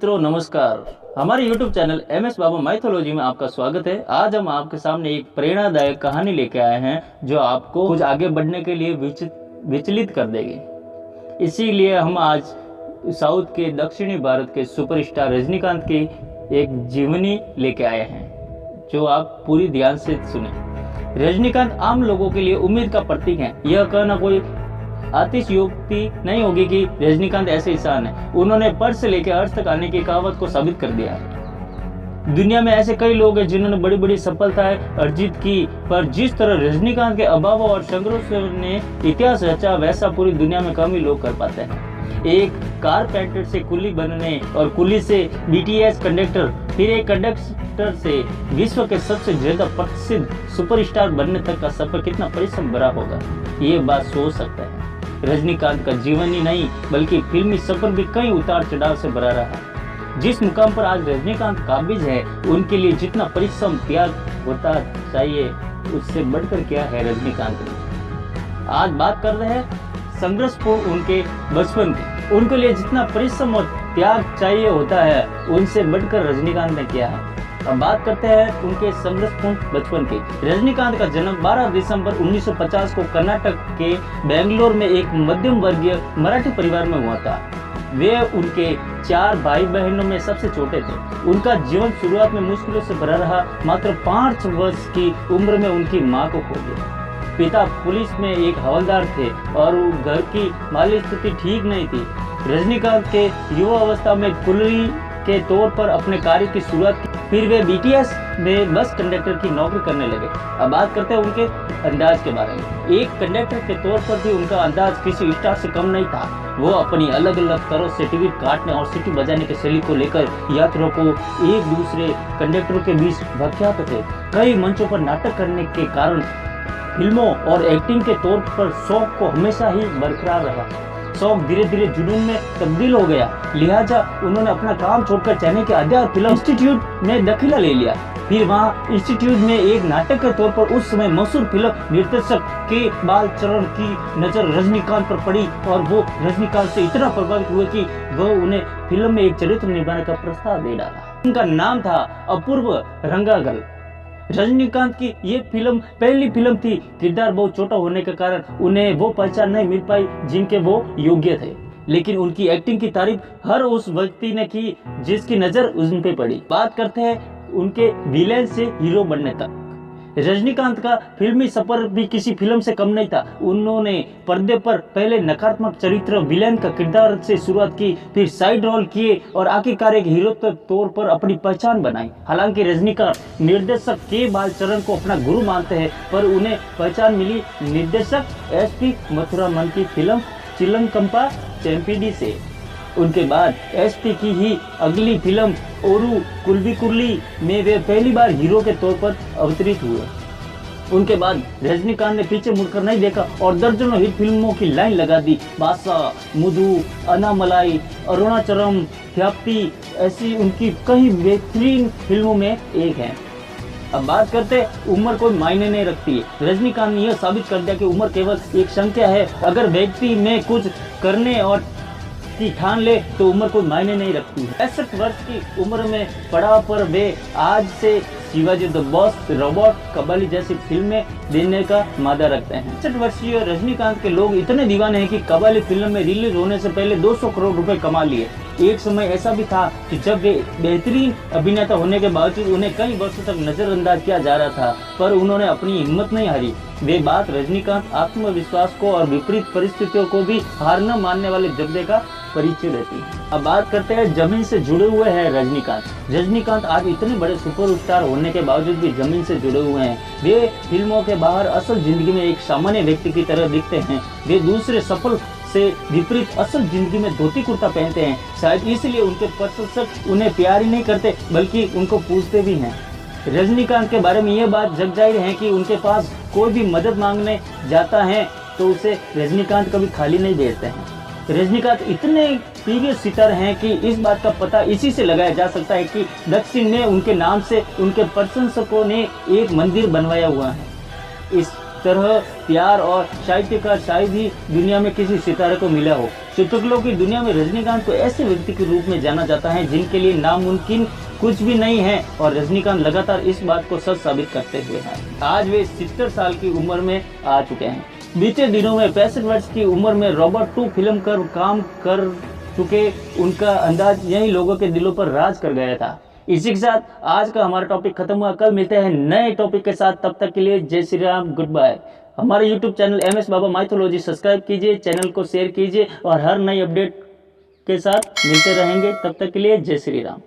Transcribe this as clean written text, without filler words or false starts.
मित्रों नमस्कार। हमारे YouTube चैनल MS बाबा माइथोलॉजी में आपका स्वागत है। आज हम आपके सामने एक प्रेरणादायक कहानी लेके आए हैं जो आपको कुछ आगे बढ़ने के लिए विचलित कर देगी। इसीलिए हम आज साउथ के दक्षिणी भारत के सुपरस्टार रजनीकांत की एक जीवनी लेके आए हैं जो आप पूरी ध्यान से सुने। रजनीकांत आम लोगों के लिए उम्मीद का प्रतीक है। यह कहना कोई अतिशयोक्ति नहीं होगी कि रजनीकांत ऐसे इंसान है। उन्होंने पर से लेकर अर्थ तक आने की कहावत को साबित कर दिया। दुनिया में ऐसे कई लोग हैं जिन्होंने बड़ी बड़ी सफलताएं अर्जित की, पर जिस तरह रजनीकांत के अभाव और संघर्ष ने इतिहास रचा वैसा पूरी दुनिया में कम ही लोग कर पाते हैं। एक कारपेंटर से कुली बनने और कुली से BTS कंडक्टर, फिर एक कंडक्टर से विश्व के सबसे ज्यादा प्रसिद्ध सुपरस्टार बनने तक का सफर कितना परिश्रम भरा होगा, ये बात सोच सकता है। रजनीकांत का जीवन ही नहीं बल्कि फिल्मी सफर भी कई उतार चढ़ाव से भरा रहा। जिस मुकाम पर आज रजनीकांत काबिज है, उनके लिए जितना परिश्रम त्याग होता चाहिए उससे बढ़कर क्या है रजनीकांत ने। आज बात कर रहे हैं संघर्षपूर्ण उनके बचपन की। उनके लिए जितना परिश्रम और त्याग चाहिए होता है उनसे बढ़कर रजनीकांत ने किया है। अब बात करते हैं उनके संघर्षपूर्ण बचपन की। रजनीकांत का जन्म 12 दिसंबर 1950 को कर्नाटक के बेंगलोर में एक मध्यम वर्गीय मराठी परिवार में हुआ था। वे उनके 4 भाई बहनों में सबसे छोटे थे। उनका जीवन शुरुआत में मुश्किलों से भरा रहा। मात्र 5 वर्ष की उम्र में उनकी मां को खो दिया। पिता पुलिस में एक हवलदार थे और घर की माली स्थिति ठीक नहीं थी। रजनीकांत के युवा अवस्था में कुली के तौर पर अपने कार्य की शुरुआत की। फिर वे BTS में बस कंडक्टर की नौकरी करने लगे। अब बात करते हैं उनके अंदाज के बारे में। एक कंडक्टर के तौर पर भी उनका अंदाज किसी स्टार से कम नहीं था। वो अपनी अलग अलग तरह से टिकट काटने और सीटी बजाने की शैली को लेकर यात्रियों को एक दूसरे कंडक्टरों के बीच प्रख्यात थे। कई मंचों पर नाटक करने के कारण फिल्मों और एक्टिंग के तौर पर शौक को हमेशा ही बरकरार रहा। शौक धीरे धीरे जुनून में तब्दील हो गया, लिहाजा उन्होंने अपना काम छोड़कर चेन्नई के आद्या फिल्म इंस्टीट्यूट में दाखिला ले लिया। फिर वहाँ इंस्टीट्यूट में एक नाटक के तौर पर उस समय मशहूर फिल्म निर्देशक के बालचरण की नजर रजनीकांत पर पड़ी और वो रजनीकांत से इतना प्रभावित हुए कि वह उन्हें फिल्म में एक चरित्र निभाने का प्रस्ताव दे डाला। उनका नाम था अपूर्व रंगागल। रजनीकांत की ये फिल्म पहली फिल्म थी। किरदार बहुत छोटा होने के कारण उन्हें वो पहचान नहीं मिल पाई जिनके वो योग्य थे, लेकिन उनकी एक्टिंग की तारीफ हर उस व्यक्ति ने की जिसकी नजर उन पे पड़ी। बात करते हैं उनके विलेन से हीरो बनने तक। रजनीकांत का फिल्मी सफर भी किसी फिल्म से कम नहीं था। उन्होंने पर्दे पर पहले नकारात्मक चरित्र विलेन का किरदार से शुरुआत की, फिर साइड रोल किए और आखिरकार एक हीरो के तौर पर अपनी पहचान बनाई। हालांकि रजनीकांत निर्देशक के बालचरण को अपना गुरु मानते हैं, पर उन्हें पहचान मिली निर्देशक SP मथुरामन की फिल्म चिलंकम्पा चेम्पिडी से। उनके बाद SP की ही अगली फिल्म ओरू कुल्वी में वे पहली बार हीरो के तौर पर अवतरित हुए। उनके बाद रजनीकांत ने पीछे मुड़कर नहीं देखा और दर्जनों हिट फिल्मों की लाइन लगा दी। बासा, मुदु, अनामलाई, अरुणाचलम, थ्याप्ती ऐसी उनकी कई बेहतरीन फिल्मों में एक है। अब बात करते हैं उम्र कोई मायने नहीं रखती है। रजनीकांत ने यह साबित कर दिया कि उम्र केवल एक संख्या है। अगर व्यक्ति में कुछ करने और की ठान ले तो उम्र कोई मायने नहीं रखती है। 65 वर्ष की उम्र में पड़ाव पर वे आज से Shivaji the boss, robot, Kabali जैसी फिल्में देने का मादा रखते हैं। 65 वर्षीय रजनीकांत के लोग इतने दीवाने हैं कि कबाली फिल्म में रिलीज होने से पहले 200 करोड़ रुपए कमा लिए। एक समय ऐसा भी था कि जब वे बेहतरीन अभिनेता होने के बावजूद उन्हें कई वर्षों तक नजरअंदाज किया जा रहा था, पर उन्होंने अपनी हिम्मत नहीं हारी। वे बात रजनीकांत आत्मविश्वास को और विपरीत परिस्थितियों को भी हार न मानने वाले जज्बे का परिचय देती है। अब बात करते हैं जमीन से जुड़े हुए हैं रजनीकांत। रजनीकांत आज इतने बड़े सुपरस्टार होने के बावजूद भी जमीन से जुड़े हुए हैं। वे फिल्मों के बाहर असल जिंदगी में एक सामान्य व्यक्ति की तरह दिखते हैं। वे दूसरे सफल से विपरीत असल जिंदगी में धोती कुर्ता पहनते हैं। शायद इसलिए उनके प्रशंसक उन्हें प्यार ही नहीं करते बल्कि उनको पूछते भी हैं। रजनीकांत के बारे में ये बात जग जाहिर है कि उनके पास कोई भी मदद मांगने जाता है तो उसे रजनीकांत कभी खाली नहीं भेजते हैं। रजनीकांत इतने प्रिय सितारे हैं कि इस बात का पता इसी से लगाया जा सकता है कि दक्षिण में उनके नाम से उनके प्रशंसकों ने एक मंदिर बनवाया हुआ है। इस तरह प्यार और साहित्य का शायद ही दुनिया में किसी सितारे को मिला हो। चुटकुलों की दुनिया में रजनीकांत को ऐसे व्यक्ति के रूप में जाना जाता है जिनके लिए नामुमकिन कुछ भी नहीं है, और रजनीकांत लगातार इस बात को सच साबित करते हुए हैं। आज वे 70 साल की उम्र में आ चुके हैं। बीते दिनों में 65 वर्ष की उम्र में रॉबर्ट 2 फिल्म कर काम कर चुके उनका अंदाज यही लोगों के दिलों पर राज कर गया था। इसी के साथ आज का हमारा टॉपिक खत्म हुआ। कल मिलते हैं नए टॉपिक के साथ, तब तक के लिए जय श्री राम, गुड बाय। हमारे यूट्यूब चैनल MS बाबा माइथोलॉजी सब्सक्राइब कीजिए, चैनल को शेयर कीजिए और हर नई अपडेट के साथ मिलते रहेंगे। तब तक के लिए जय श्री राम।